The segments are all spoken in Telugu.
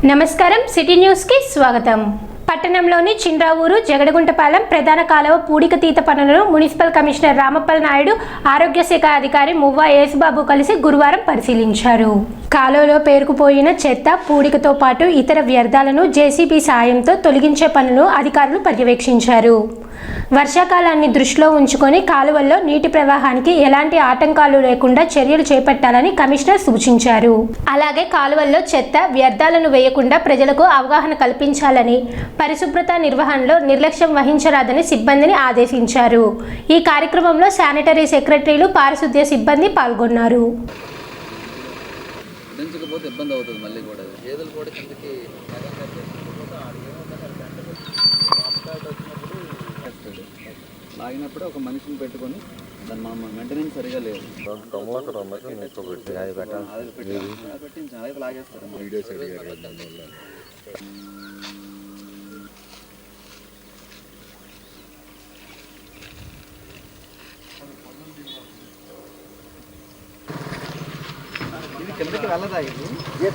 నమస్కారం సిటీ న్యూస్ కి స్వాగతం. పట్టణంలోని చిండ్రావూరు జగడగుంటపాలెం ప్రధాన కాలువ పూడికతీత పనులను మున్సిపల్ కమిషనర్ రామప్పల్ నాయుడు, ఆరోగ్య శాఖ అధికారి మువ్వా యేసుబాబు కలిసి గురువారం పరిశీలించారు. కాలువలో పేరుకుపోయిన చెత్త, పూడికతో పాటు ఇతర వ్యర్థాలను జేసీబీ సాయంతో తొలగించే పనులను అధికారులు పర్యవేక్షించారు. వర్షాకాలాన్ని దృష్టిలో ఉంచుకొని కాలువల్లో నీటి ప్రవాహానికి ఎలాంటి ఆటంకాలు లేకుండా చర్యలు చేపట్టాలని కమిషనర్ సూచించారు. అలాగే కాలువల్లో చెత్త, వ్యర్థాలను వేయకుండా ప్రజలకు అవగాహన కల్పించాలని, పరిశుభ్రత నిర్వహణలో నిర్లక్ష్యం వహించరాదని సిబ్బందిని ఆదేశించారు. ఈ కార్యక్రమంలో శానిటరీ సెక్రటరీలు, పారిశుద్ధ్య సిబ్బంది పాల్గొన్నారు. లాగినప్పుడు ఒక మనిషిని పెట్టుకొని దాన్ని మనం మెయింటెనెన్స్ సరిగా లేదు. పెట్టించాలి, లాగేస్తారు. ఇది కిందకి వెళ్ళదా? ఇది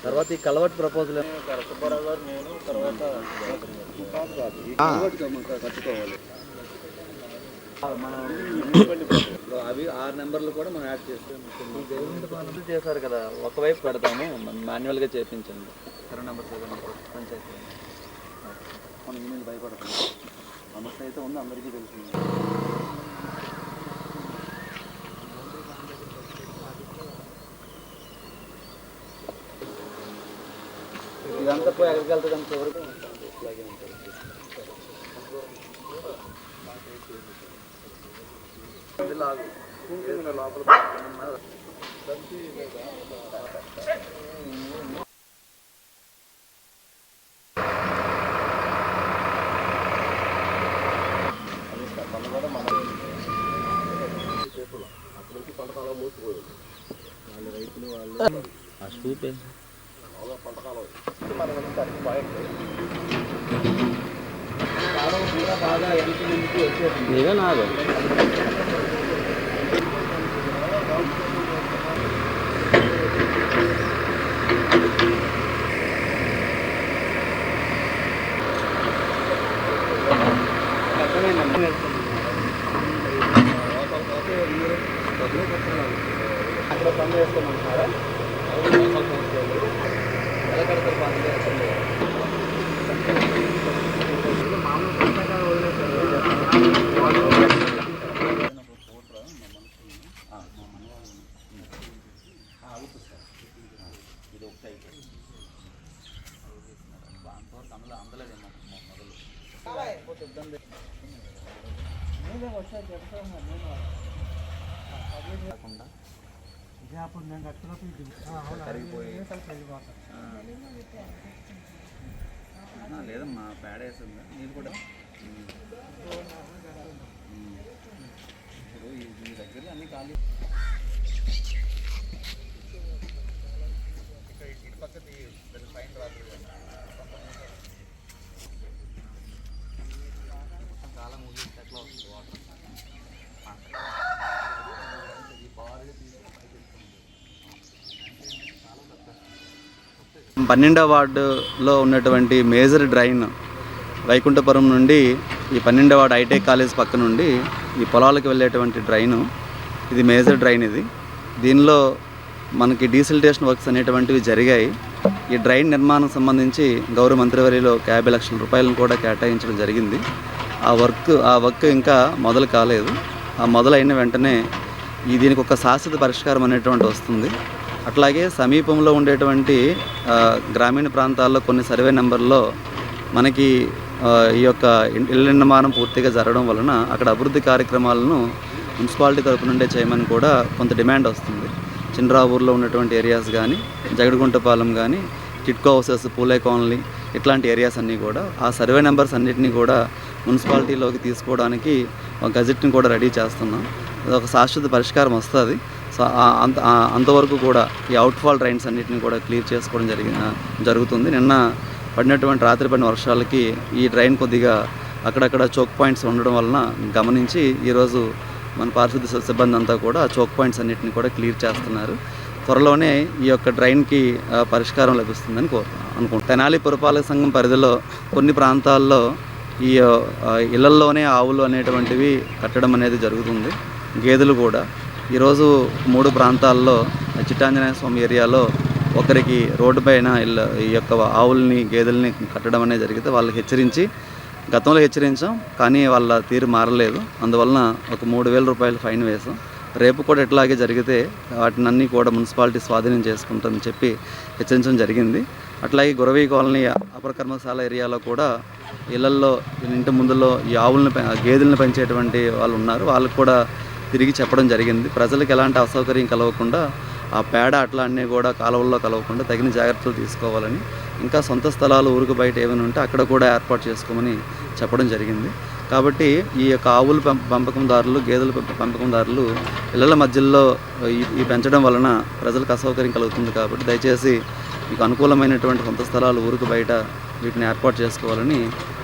తర్వాత ఈ కలవట్ ప్రపోజల్ కట్టుకోవాలి. అవి 6 నెంబర్లు కూడా మనం యాడ్ చేస్తాం. చేశారు కదా, ఒకవైపు పెడతాము, మాన్యువల్గా చేయించండి. 2 నెంబర్ పంచాయతీ మనం ఈమెయిల్ భయపడతాం. సమస్య అయితే ఉంది, అందరికీ తెలిసింది. ఇదంతా పోయి అగ్రికల్చర్ అంత వరకు ఇలాగే ఉంటుంది. లోపల పంటకాలం మూసిపోయింది. వాళ్ళ రైతులు వాళ్ళు పంటకాలం బాగా ఎనికి ముందుకు వచ్చేది నాదు. అక్కడ పని చేస్తామంటున్నారా? ఎలా కడతారు పని చేస్తుంది? ఇది ఒకటి అయిపోయింది. అంతవరకు అందలేదేమో మొదలు అయిపోతే ఇబ్బంది కాకుండా లేదమ్మా, పేడ వేసిందా మీరు కూడా? ఇప్పుడు ఈ దగ్గర అన్ని ఖాళీ. ఇటు పక్కది ఫైన్ రాదు కాలం ముగిస్తే ఎట్లా వస్తుంది వాటర్? 12వ వార్డులో ఉన్నటువంటి మేజర్ డ్రైన్ వైకుంఠపురం నుండి ఈ 12వ వార్డు ఐటెక్ కాలేజ్ పక్క నుండి ఈ పొలాలకు వెళ్ళేటువంటి డ్రైను, ఇది మేజర్ డ్రైన్. ఇది దీనిలో మనకి డీసిల్టేషన్ వర్క్స్ అనేటువంటివి జరిగాయి. ఈ డ్రైన్ నిర్మాణం సంబంధించి గౌరవ మంత్రివర్యులు 50 లక్షల రూపాయలను కూడా కేటాయించడం జరిగింది. ఆ వర్క్ ఇంకా మొదలు కాలేదు. ఆ మొదలైన వెంటనే దీనికి ఒక శాశ్వత పరిష్కారం అనేటువంటి వస్తుంది. అట్లాగే సమీపంలో ఉండేటువంటి గ్రామీణ ప్రాంతాల్లో కొన్ని సర్వే నెంబర్లో మనకి ఈ యొక్క ఇళ్ళ నిర్మాణం పూర్తిగా జరగడం వలన అక్కడ అభివృద్ధి కార్యక్రమాలను మున్సిపాలిటీ తరపు నుండే చేయమని కూడా కొంత డిమాండ్ వస్తుంది. చిండ్రావూరులో ఉన్నటువంటి ఏరియాస్ కానీ, జగడగుంటపాలెం కానీ, టిట్కో హౌసెస్, పూలే కాలనీ, ఇట్లాంటి ఏరియాస్ అన్నీ కూడా ఆ సర్వే నెంబర్స్ అన్నింటినీ కూడా మున్సిపాలిటీలోకి తీసుకోవడానికి ఒక గజెట్ని కూడా రెడీ చేస్తున్నాం. అది ఒక శాశ్వత పరిష్కారం వస్తుంది. సో అంతవరకు కూడా ఈ అవుట్ఫాల్ డ్రైన్స్ అన్నింటినీ కూడా క్లియర్ చేసుకోవడం జరుగుతుంది. నిన్న పడినటువంటి రాత్రి పడిన వర్షాలకి ఈ డ్రైన్ కొద్దిగా అక్కడక్కడ చోక్ పాయింట్స్ ఉండడం వలన గమనించి ఈరోజు మన పారిశుద్ధ్య సిబ్బంది అంతా కూడా ఆ చోక్ పాయింట్స్ అన్నిటిని కూడా క్లియర్ చేస్తున్నారు. త్వరలోనే ఈ యొక్క డ్రైన్కి పరిష్కారం లభిస్తుందని అనుకుంటున్నాను. తెనాలి పురపాలక సంఘం పరిధిలో కొన్ని ప్రాంతాల్లో ఈ ఇళ్లల్లోనే ఆవులు అనేటువంటివి కట్టడం అనేది జరుగుతుంది. గేదెలు కూడా ఈరోజు 3 ప్రాంతాల్లో చిట్టాంజనేయ స్వామి ఏరియాలో ఒకరికి రోడ్డు పైన ఈ యొక్క ఆవుల్ని గేదెల్ని కట్టడం అనేది జరిగితే వాళ్ళకి హెచ్చరించి గతంలో హెచ్చరించాం, కానీ వాళ్ళ తీరు మారలేదు. అందువలన ఒక 3,000 రూపాయలు ఫైన్ వేసాం. రేపు కూడా ఇట్లాగే జరిగితే వాటిని అన్నీ కూడా మున్సిపాలిటీ స్వాధీనం చేసుకుంటుందని చెప్పి హెచ్చరించడం జరిగింది. అట్లాగే గురవీ కాలనీ అపర కర్మశాల ఏరియాలో కూడా ఇళ్లల్లో ఇంటి ముందులో ఈ గేదెలను పెంచేటువంటి వాళ్ళు ఉన్నారు. వాళ్ళకు కూడా తిరిగి చెప్పడం జరిగింది. ప్రజలకు ఎలాంటి అసౌకర్యం కలగకుండా ఆ పేడ అట్లా అన్నీ కూడా కాలువల్లో కలవకుండా తగిన జాగ్రత్తలు తీసుకోవాలని, ఇంకా సొంత స్థలాలు ఊరికి బయట ఏమైనా ఉంటే అక్కడ కూడా ఏర్పాటు చేసుకోమని చెప్పడం జరిగింది. కాబట్టి ఈ యొక్క ఆవుల పెంపకందారులు, గేదెల పెంపకందారులు ఇళ్ల మధ్యలో ఈ పెంచడం వలన ప్రజలకు అసౌకర్యం కలుగుతుంది. కాబట్టి దయచేసి మీకు అనుకూలమైనటువంటి సొంత స్థలాలు ఊరికి బయట వీటిని ఏర్పాటు చేసుకోవాలని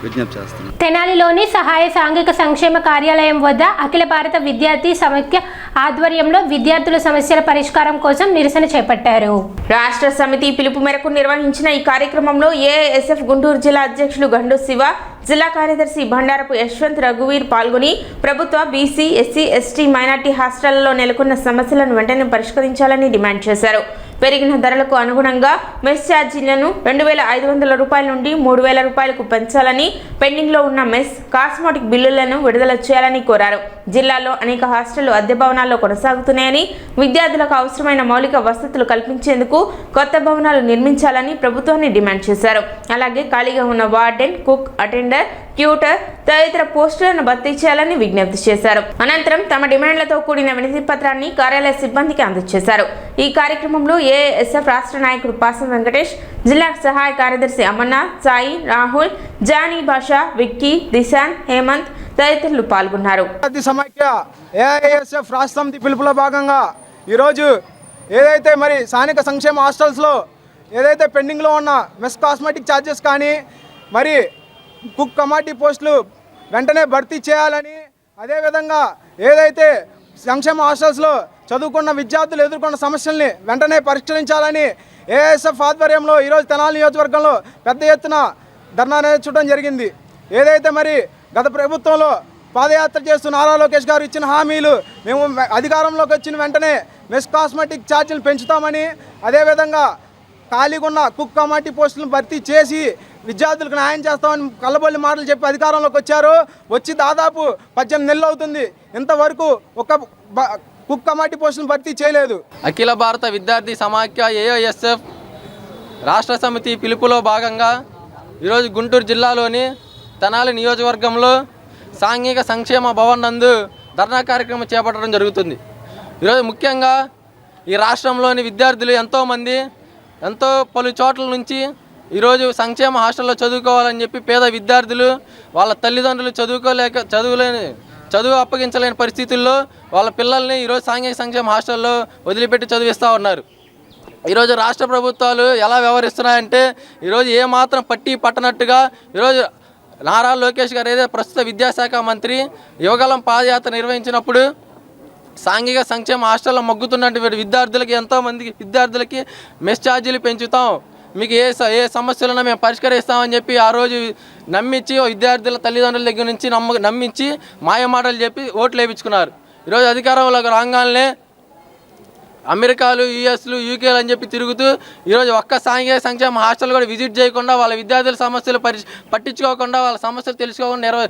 విజ్ఞప్తి చేస్తున్నాను. తెనాలిలోని సహాయ సాంఘిక సంక్షేమ కార్యాలయం వద్ద అఖిల భారత విద్యార్థి సమైక్య ఆధ్వర్యంలో విద్యార్థుల సమస్యల పరిష్కారం కోసం నిరసన చేపట్టారు. రాష్ట్ర సమితి పిలుపు మేరకు నిర్వహించిన ఈ కార్యక్రమంలో ఏఎస్ఎఫ్ గుంటూరు జిల్లా అధ్యక్షులు గండు శివ, జిల్లా కార్యదర్శి బండారపు యశ్వంత్ రఘువీర్ పాల్గొని ప్రభుత్వ బీసీ, ఎస్సీ, ఎస్టీ, మైనార్టీ హాస్టళ్లలో నెలకొన్న సమస్యలను వెంటనే పరిష్కరించాలని డిమాండ్ చేశారు. పెరిగిన ధరలకు అనుగుణంగా మెస్ ఛార్జీలను 2,500 రూపాయల నుండి 3,000 రూపాయలకు పెంచాలని, పెండింగ్లో ఉన్న మెస్, కాస్మోటిక్ బిల్లులను విడుదల చేయాలని కోరారు. జిల్లాలో అనేక హాస్టళ్లు అద్దె భవనాల్లో కొనసాగుతున్నాయని, విద్యార్థులకు అవసరమైన మౌలిక వసతులు కల్పించేందుకు కొత్త భవనాలు నిర్మించాలని ప్రభుత్వాన్ని డిమాండ్ చేశారు. అలాగే ఖాళీగా ఉన్న వార్డెన్, కుక్, అటెండర్, ట్యూటర్ తదితర పోస్టులను భర్తీ చేయాలని విజ్ఞప్తి చేశారు. అనంతరం తమ డిమాండ్లతో కూడిన వినతి పత్రాన్ని కార్యాలయ సిబ్బందికి అందజేశారు. ఈ కార్యక్రమంలో ఏఎస్ఎఫ్ రాష్ట్ర నాయకుడు పాసం వెంకటేష్, జిల్లా సహాయ కార్యదర్శి అమర్నాథ్, సాయి, రాహుల్, జానీ భాషా, విక్కీ, దిశాన్, హేమంత్ తదితరులు పాల్గొన్నారు. సమైక్య ఏఐఎస్ఎఫ్ రాష్ట్ర సమితి పిలుపులో భాగంగా ఈరోజు ఏదైతే మరి స్థానిక సంక్షేమ హాస్టల్స్లో ఏదైతే పెండింగ్లో ఉన్న మెస్ కాస్మెటిక్ ఛార్జెస్ కానీ మరి కుక్ కమాటీ పోస్టులు వెంటనే భర్తీ చేయాలని, అదేవిధంగా ఏదైతే సంక్షేమ హాస్టల్స్లో చదువుకున్న విద్యార్థులు ఎదుర్కొన్న సమస్యల్ని వెంటనే పరిష్కరించాలని ఏఎస్ఎఫ్ ఆధ్వర్యంలో ఈరోజు తెనాలి నియోజకవర్గంలో పెద్ద ఎత్తున ధర్నా నిర్వహించడం జరిగింది. ఏదైతే మరి గత ప్రభుత్వంలో పాదయాత్ర చేస్తున్న నారా లోకేష్ గారు ఇచ్చిన హామీలు, మేము అధికారంలోకి వచ్చిన వెంటనే మెస్ కాస్మెటిక్ ఛార్జీలు పెంచుతామని, అదేవిధంగా ఖాళీగా ఉన్న కుక్ కమాటీ పోస్టులను భర్తీ చేసి విద్యార్థులకు న్యాయం చేస్తామని కళ్ళబొల్లి మాటలు చెప్పి అధికారంలోకి వచ్చారు. వచ్చి దాదాపు 18 నెలలు అవుతుంది, ఇంతవరకు ఒక కుక్ కమాటీ పోస్టులను భర్తీ చేయలేదు. అఖిల భారత విద్యార్థి సమాఖ్య ఏఐఎస్ఎఫ్ రాష్ట్ర సమితి పిలుపులో భాగంగా ఈరోజు గుంటూరు జిల్లాలోని తెనాలి నియోజకవర్గంలో సాంఘిక సంక్షేమ భవన్ నందు ధర్నా కార్యక్రమం చేపట్టడం జరుగుతుంది. ఈరోజు ముఖ్యంగా ఈ రాష్ట్రంలోని విద్యార్థులు ఎంతోమంది పలు చోట్ల నుంచి ఈరోజు సంక్షేమ హాస్టల్లో చదువుకోవాలని చెప్పి పేద విద్యార్థులు వాళ్ళ తల్లిదండ్రులు చదువు అప్పగించలేని పరిస్థితుల్లో వాళ్ళ పిల్లల్ని ఈరోజు సాంఘిక సంక్షేమ హాస్టల్లో వదిలిపెట్టి చదివిస్తూ ఉన్నారు. ఈరోజు రాష్ట్ర ప్రభుత్వాలు ఎలా వ్యవహరిస్తున్నాయంటే ఈరోజు ఏమాత్రం పట్టనట్టుగా ఈరోజు నారా లోకేష్ గారు ఏదైతే ప్రస్తుత విద్యాశాఖ మంత్రి యువగలం పాదయాత్ర నిర్వహించినప్పుడు సాంఘిక సంక్షేమ హాస్టల్లో మొగ్గుతున్నటువంటి విద్యార్థులకి ఎంతోమందికి విద్యార్థులకి మెస్ ఛార్జీలు పెంచుతాం, మీకు ఏ సమస్యలున్నా మేము పరిష్కరిస్తామని చెప్పి ఆ రోజు నమ్మించి విద్యార్థుల తల్లిదండ్రుల దగ్గర నుంచి నమ్మించి మాయమాటలు చెప్పి ఓట్లు వేయించుకున్నారు. ఈరోజు అధికారంలోకి రాగానే అమెరికాలు, యుఎస్లు, యూకేలు అని చెప్పి తిరుగుతూ ఈరోజు ఒక్క సాంఘిక సంక్షేమ హాస్టల్ కూడా విజిట్ చేయకుండా వాళ్ళ విద్యార్థుల సమస్యలు పట్టించుకోకుండా వాళ్ళ సమస్యలు తెలుసుకోకుండా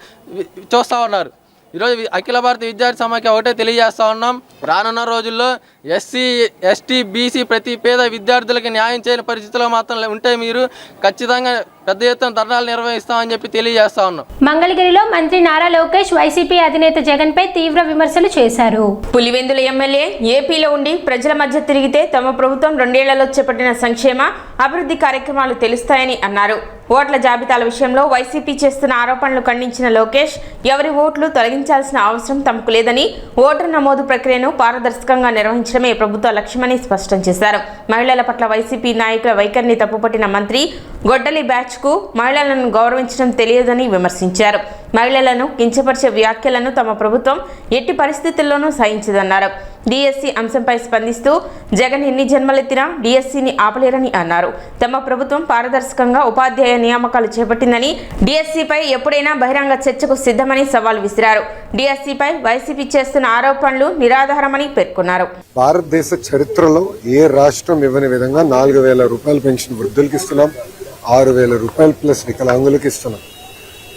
చూస్తూ ఉన్నారు. ఈరోజు అఖిల భారత విద్యార్థి సమాఖ్య ఒకటే తెలియజేస్తూ ఉన్నాం, రానున్న రోజుల్లో ఎస్సీ, ఎస్టీ, బీసీ ప్రతి పేద విద్యార్థులకి న్యాయం చేయని పరిస్థితుల్లో మాత్రం ఉంటే మీరు ఖచ్చితంగా పెద్ద ఎత్తున ధర్నాలు నిర్వహిస్తామని చెప్పి తెలియజేస్తా ఉన్నాం. మంగళగిరిలో మంత్రి నారా లోకేష్ వైసీపీ అధినేత జగన్ పై తీవ్ర విమర్శలు చేశారు. పులివెందుల ఎమ్మెల్యే ఏపీలో ఉండి ప్రజల మధ్య తిరిగితే తమ ప్రభుత్వం 2 ఏళ్లలో చేపట్టిన సంక్షేమ అభివృద్ధి కార్యక్రమాలు తెలుస్తాయని అన్నారు. ఓట్ల జాబితాల విషయంలో వైసీపీ చేస్తున్న ఆరోపణలు ఖండించిన లోకేష్ ఎవరి ఓట్లు తొలగించాల్సిన అవసరం తమకు లేదని, ఓటర్ నమోదు ప్రక్రియను పారదర్శకంగా నిర్వహించడమే ప్రభుత్వ లక్ష్యమని స్పష్టం చేశారు. మహిళల పట్ల వైసీపీ నాయకుల వైఖరిని తప్పుపట్టిన మంత్రి గొడ్డలి బ్యాచ్కు మహిళలను గౌరవించడం తెలియదని విమర్శించారు. మహిళలను కించపరిచే వ్యాఖ్యలను తమ ప్రభుత్వం ఎట్టి పరిస్థితుల్లోనూ సహించదన్నారు. డిఎస్సి అంశంపై స్పందిస్తూ జగన్ ఎన్ని జన్మలెత్తినా డిఎస్సిని ఆపలేరని అన్నారు. తమ ప్రభుత్వం పారదర్శకంగా ఉపాధ్యాయ నియామకాలు చేపట్టిందని, డిఎస్సిపై ఎప్పుడైనా బహిరంగ చర్చకు సిద్ధమని సవాల్ విసిరారు. డిఎస్సిపై వైసీపీ చేస్తున్న ఆరోపణలు నిరాధారమని పేర్కొన్నారు. భారతదేశ చరిత్రలో ఏ రాష్ట్రం ఇవ్వని విధంగా 4,000 రూపాయల పెన్షన్ వృద్ధులకి ఇస్తున్నాం, 6,000 రూపాయలు ప్లస్ వికలాంగులకి ఇస్తున్నాం.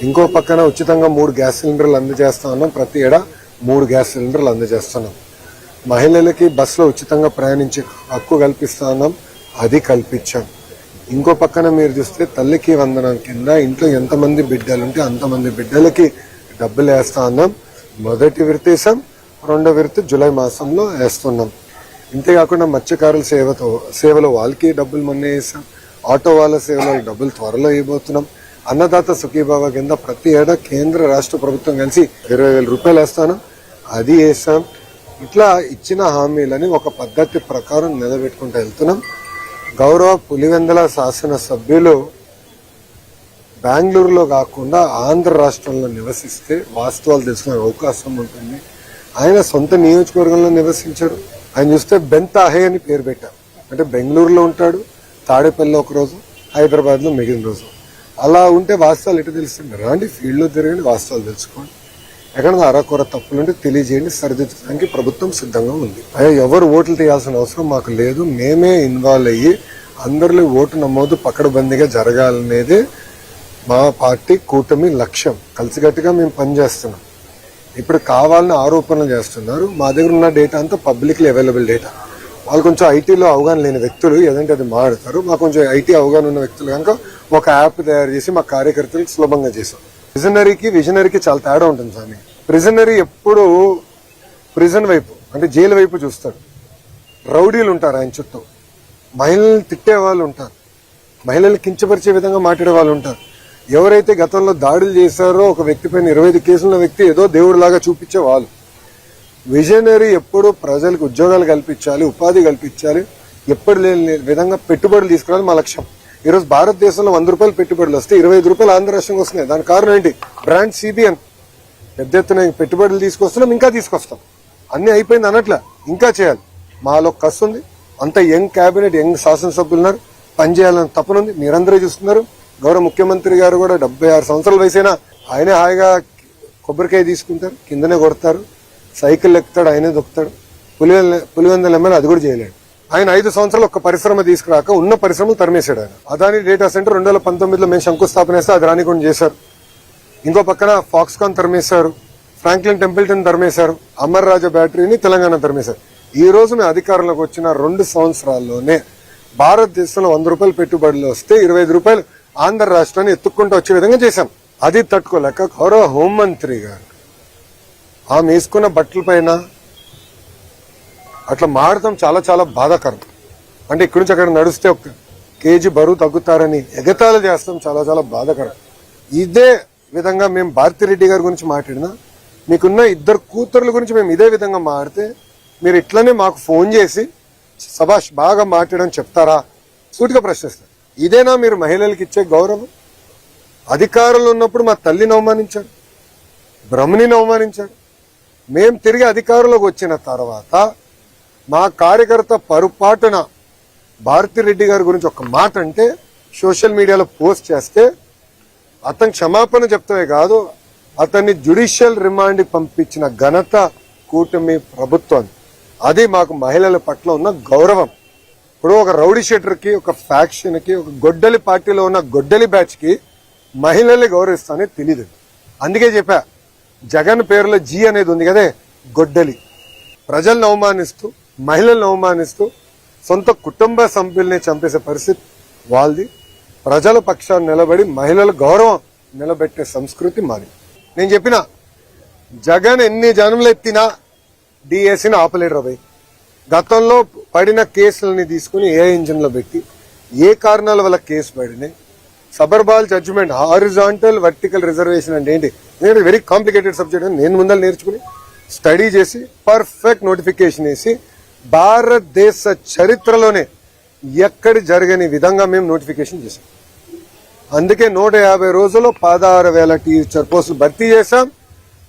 ఇంకో పక్కన ఉచితంగా 3 గ్యాస్ సిలిండర్లు అందజేస్తా ఉన్నాం. ప్రతి ఏడా 3 గ్యాస్ సిలిండర్లు అందజేస్తున్నాం. మహిళలకి బస్సులో ఉచితంగా ప్రయాణించే హక్కు కల్పిస్తా ఉన్నాం, అది కల్పించాం. ఇంకో పక్కన మీరు చూస్తే తల్లికి వందనం కింద ఇంట్లో ఎంతమంది బిడ్డలు ఉంటే అంతమంది బిడ్డలకి డబ్బులు వేస్తా ఉన్నాం. మొదటి విడత వేసాం, రెండో విడత జూలై మాసంలో వేస్తున్నాం. ఇంతేకాకుండా మత్స్యకారుల సేవలో వాళ్ళకి డబ్బులు మొన్న వేసాం. ఆటో వాళ్ళ సేవలో డబ్బులు త్వరలో ఇవ్వబోతున్నాం. అన్నదాత సుఖీభావ కింద ప్రతి ఏడా కేంద్ర రాష్ట్ర ప్రభుత్వం కలిసి 20,000 రూపాయలు వేస్తాను, అది వేసాం. ఇట్లా ఇచ్చిన హామీలని ఒక పద్ధతి ప్రకారం నిలబెట్టుకుంటూ వెళ్తున్నాం. గౌరవ పులివెందుల శాసనసభ్యులు బెంగళూరులో కాకుండా ఆంధ్ర రాష్ట్రంలో నివసిస్తే వాస్తవాలు తెలుసుకునే అవకాశం ఉంటుంది. ఆయన సొంత నియోజకవర్గంలో నివసించాడు. ఆయన చూస్తే బెంతాహే అని పేరు పెట్టారు. అంటే బెంగళూరులో ఉంటాడు, తాడేపల్లిలో ఒక రోజు, హైదరాబాద్లో మిగిలిన రోజు. అలా ఉంటే వాస్తవాలు ఎటు తెలుస్తుంది? రాండి, ఫీల్డ్లో తిరగండి, వాస్తవాలు తెలుసుకోండి. ఎక్కడ అరకొర తప్పులుంటే తెలియజేయండి, సరిదిద్దడానికి ప్రభుత్వం సిద్ధంగా ఉంది. ఎవరు ఓట్లు తీయాల్సిన అవసరం మాకు లేదు. మేమే ఇన్వాల్వ్ అయ్యి అందరిలో ఓటు నమోదు పకడ్బందీగా జరగాలనేదే మా పార్టీ కూటమి లక్ష్యం. కలిసికట్టుగా మేము పనిచేస్తున్నాం. ఇప్పుడు కావాలని ఆరోపణలు చేస్తున్నారు. మా దగ్గర ఉన్న డేటా అంతా పబ్లిక్లీ అవైలబుల్ డేటా. వాళ్ళు కొంచెం ఐటీలో అవగాహన లేని వ్యక్తులు ఏదంటే అది మాట్లాడతారు. మాకు కొంచెం ఐటీ అవగాహన ఉన్న వ్యక్తులు కనుక ఒక యాప్ తయారు చేసి మా కార్యకర్తలకు సులభంగా చేసాం. విజనరీకి చాలా తేడా ఉంటుంది సార్. ప్రిజనరీ ఎప్పుడు ప్రిజన్ వైపు అంటే జైలు వైపు చూస్తాడు. రౌడీలు ఉంటారు ఆయన చుట్టూ, మహిళల్ని తిట్టే వాళ్ళు ఉంటారు, మహిళల్ని కించపరిచే విధంగా మాట్లాడే వాళ్ళు ఉంటారు. ఎవరైతే గతంలో దాడులు చేశారో ఒక వ్యక్తి పైన 25 కేసుల వ్యక్తి ఏదో దేవుడిలాగా చూపించే వాళ్ళు. విజనరీ ఎప్పుడు ప్రజలకు ఉద్యోగాలు కల్పించాలి, ఉపాధి కల్పించాలి, ఎప్పుడు లేని విధంగా పెట్టుబడులు తీసుకురావాలి మా లక్ష్యం. ఈరోజు భారతదేశంలో 100 రూపాయలు పెట్టుబడులు వస్తే 25 రూపాయలు ఆంధ్ర రాష్ట్రంకి వస్తున్నాయి. దాని కారణం ఏంటి? బ్రాండ్ సిబిఎన్ పెద్ద ఎత్తున పెట్టుబడులు తీసుకొస్తున్నాం, ఇంకా తీసుకొస్తాం. అన్ని అయిపోయింది అనట్లా, ఇంకా చేయాలి. మాలో కసి ఉంది. అంత యంగ్ కేబినెట్, యంగ్ శాసనసభ్యులు ఉన్నారు, పనిచేయాలని తపనుంది. మీరందరూ చూస్తున్నారు. గౌరవ ముఖ్యమంత్రి గారు కూడా 76 సంవత్సరాల వయసైనా ఆయనే హాయిగా కొబ్బరికాయ తీసుకుంటారు, కిందనే కొడతారు, సైకిల్ ఎక్కుతాడు, ఆయనే దొక్కుతాడు. పులివెందుల ఎమ్మెల్యే అది కూడా చేయలేడు. ఆయన 5 సంవత్సరాలు ఒక్క పరిశ్రమ తీసుకురాక ఉన్న పరిశ్రమలు తరిమేశాడు ఆయన. అదాని డేటా సెంటర్ 2019లో మేము శంకుస్థాపన చేస్తే అది రానికుండా చేశారు. ఇంకో పక్కన ఫాక్స్కాన్ తరిమేశారు, ఫ్రాంక్లిన్ టెంపుల్టన్ తరిమేశారు, అమర్ రాజా బ్యాటరీని తెలంగాణ తరిమేశారు. ఈ రోజు మేము అధికారంలోకి వచ్చిన 2 సంవత్సరాల్లోనే భారతదేశంలో 100 రూపాయలు పెట్టుబడులు వస్తే 25 రూపాయలు ఆంధ్ర రాష్ట్రాన్ని ఎత్తుక్కుంటూ వచ్చే విధంగా చేశాం. అది తట్టుకోలేక గౌరవ హోంమంత్రి గారు ఆమె వేసుకున్న బట్టల పైన అట్లా మాడటం చాలా చాలా బాధాకరం. అంటే ఇక్కడి నుంచి అక్కడ నడిస్తే 1 కేజీ బరువు తగ్గుతారని ఎగతాళి చేస్తాం, చాలా చాలా బాధాకరం. ఇదే విధంగా మేము భారతిరెడ్డి గారి గురించి మాట్లాడినా, మీకున్న 2 కూతుర్ల గురించి మేము ఇదే విధంగా మాట్లాడితే మీరు ఇట్లనే మాకు ఫోన్ చేసి సభాష్ బాగా మాట్లాడని చెప్తారా? సూటిగా ప్రశ్నిస్తారు. ఇదేనా మీరు మహిళలకు ఇచ్చే గౌరవం? అధికారంలో ఉన్నప్పుడు మా తల్లిని అవమానించాడు, బ్రహ్మణిని అవమానించాడు. మేం తిరిగి అధికారంలోకి వచ్చిన తర్వాత మా కార్యకర్త పొరపాటున భారతిరెడ్డి గారి గురించి ఒక మాట అంటే సోషల్ మీడియాలో పోస్ట్ చేస్తే అతను క్షమాపణ చెప్తామే కాదు, అతన్ని జ్యుడిషియల్ రిమాండ్కి పంపించిన ఘనత కూటమి ప్రభుత్వం. అది మాకు మహిళల పట్ల ఉన్న గౌరవం. ఇప్పుడు ఒక రౌడీ షీటర్కి, ఒక ఫ్యాక్షన్కి, ఒక గొడ్డలి పార్టీలో ఉన్న గొడ్డలి బ్యాచ్కి మహిళల్ని గౌరవిస్తానే తెలీదు. అందుకే చెప్పా, జగన్ పేరులో జీ అనేది ఉంది కదే, గొడ్డలి. ప్రజలను అవమానిస్తూ, మహిళలను అవమానిస్తూ, సొంత కుటుంబ సభ్యుల్ని చంపేసే పరిస్థితి వాళ్ళది. ప్రజల పక్షాన్ని నిలబడి మహిళల గౌరవం నిలబెట్టే సంస్కృతి మాది. నేను చెప్పిన జగన్ ఎన్ని జనంలో ఎత్తినా డిఎస్సిని ఆపలేడు రాబోయ్. గతంలో పడిన కేసులని తీసుకుని ఏ ఇంజిన్లో పెట్టి ఏ కారణాల వల్ల కేసు పడినాయి, సబర్బాల్ జడ్జిమెంట్, హారిజాంటల్ వర్టికల్ రిజర్వేషన్ అంటే ఏంటి, ఎందుకంటే వెరీ కాంప్లికేటెడ్ సబ్జెక్ట్ అని నేను ముందర నేర్చుకుని స్టడీ చేసి పర్ఫెక్ట్ నోటిఫికేషన్ వేసి భారతదేశ చరిత్రలోనే ఎక్కడి జరగని విధంగా మేము నోటిఫికేషన్ చేసాం. అందుకే 150 రోజుల్లో 16,000 టీచర్ పోస్టులు భర్తీ చేశాం.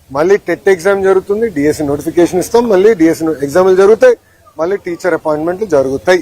మళ్ళీ టెట్ ఎగ్జామ్ జరుగుతుంది, డిఎస్సి నోటిఫికేషన్ ఇస్తాం, మళ్ళీ డిఎస్సి ఎగ్జామ్లు జరుగుతాయి, మళ్ళీ టీచర్ అపాయింట్మెంట్లు జరుగుతాయి.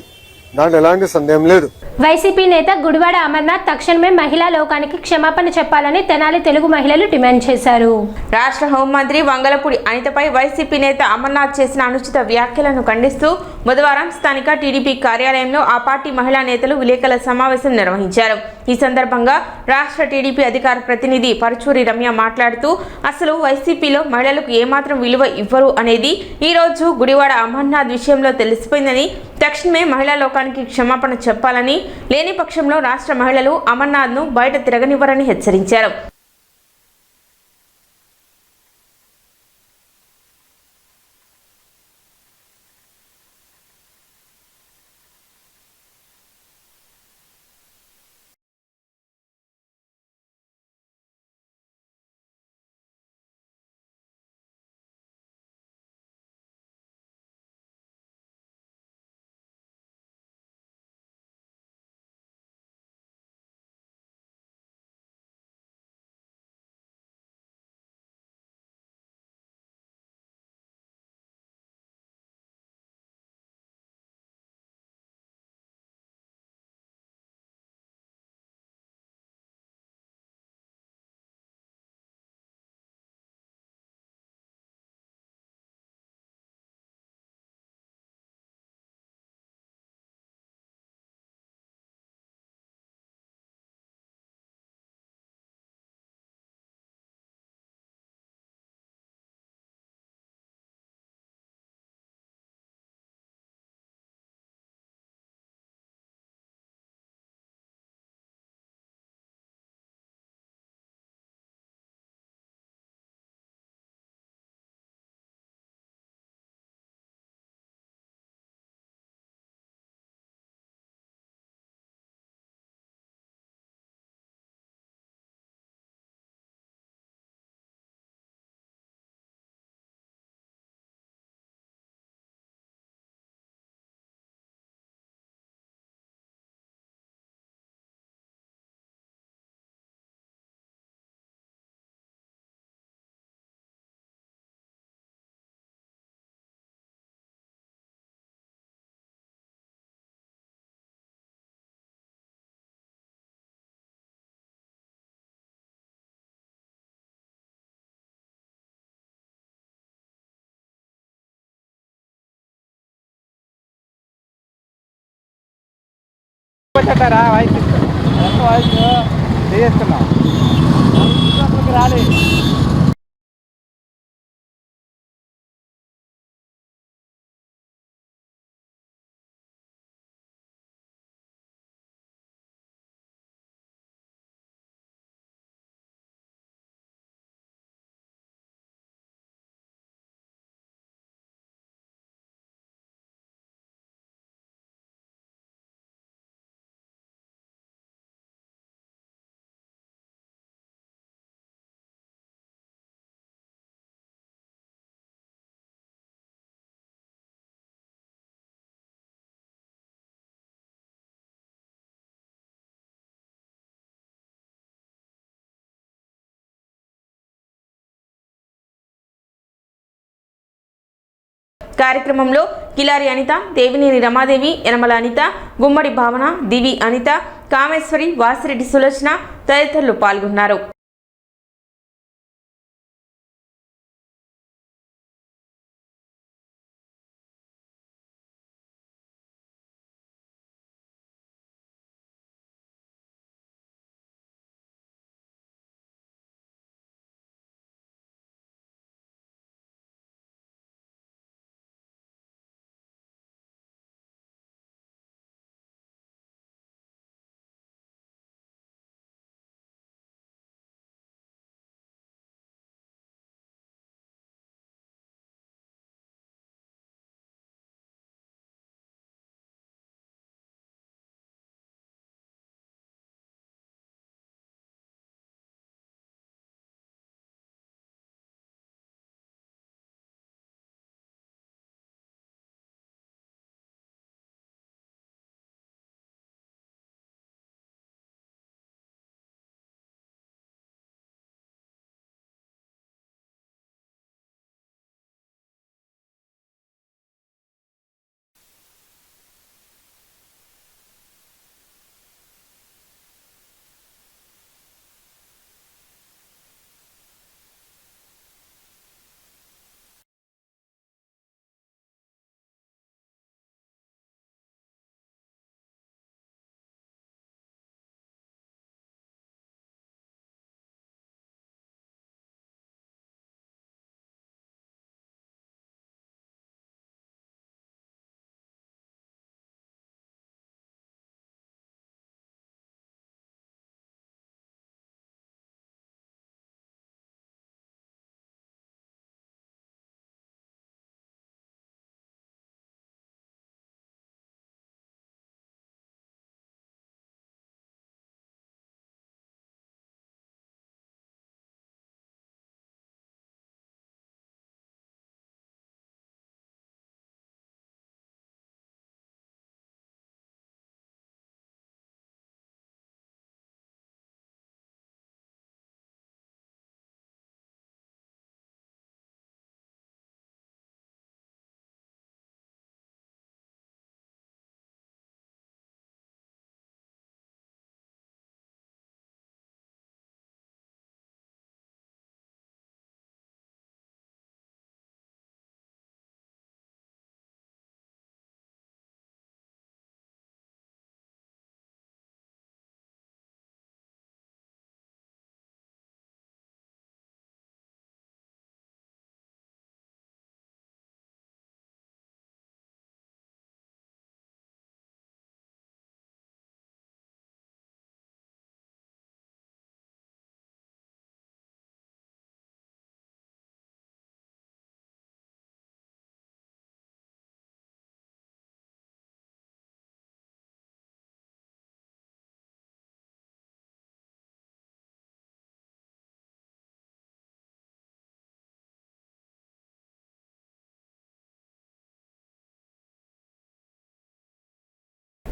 దాంట్లో ఎలాంటి సందేహం లేదు. వైసీపీ నేత గుడివాడ అమర్నాథ్ తక్షణమే మహిళా లోకానికి క్షమాపణ చెప్పాలని తెనాలి తెలుగు మహిళలు డిమాండ్ చేశారు. రాష్ట్ర హోంమంత్రి వంగలపూడి అనితపై వైసీపీ నేత అమర్నాథ్ చేసిన అనుచిత వ్యాఖ్యలను ఖండిస్తూ బుధవారం స్థానిక టీడీపీ కార్యాలయంలో ఆ పార్టీ మహిళా నేతలు విలేకరుల సమావేశం నిర్వహించారు. ఈ సందర్భంగా రాష్ట్ర టీడీపీ అధికార ప్రతినిధి పరుచూరి రమ్య మాట్లాడుతూ అసలు వైసీపీలో మహిళలకు ఏమాత్రం విలువ ఇవ్వరు అనేది ఈ రోజు గుడివాడ అమర్నాథ్ విషయంలో తెలిసిపోయిందని, తక్షణమే మహిళా లోకానికి క్షమాపణ చెప్పాలని, లేని పక్షంలో రాష్ట్ర మహిళలు అమర్నాథ్ను బయట తిరగనివ్వరని హెచ్చరించారు. రాలేదు. కార్యక్రమంలో కిలారి అనిత, దేవినేని రమాదేవి, యనమల అనిత, గుమ్మడి భావన, దివి అనిత, కామేశ్వరి, వాసిరెడ్డి సులోచన తదితరులు పాల్గొన్నారు.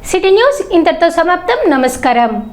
సిటీ న్యూస్ ఇంతటితో సమాప్తం. నమస్కారం.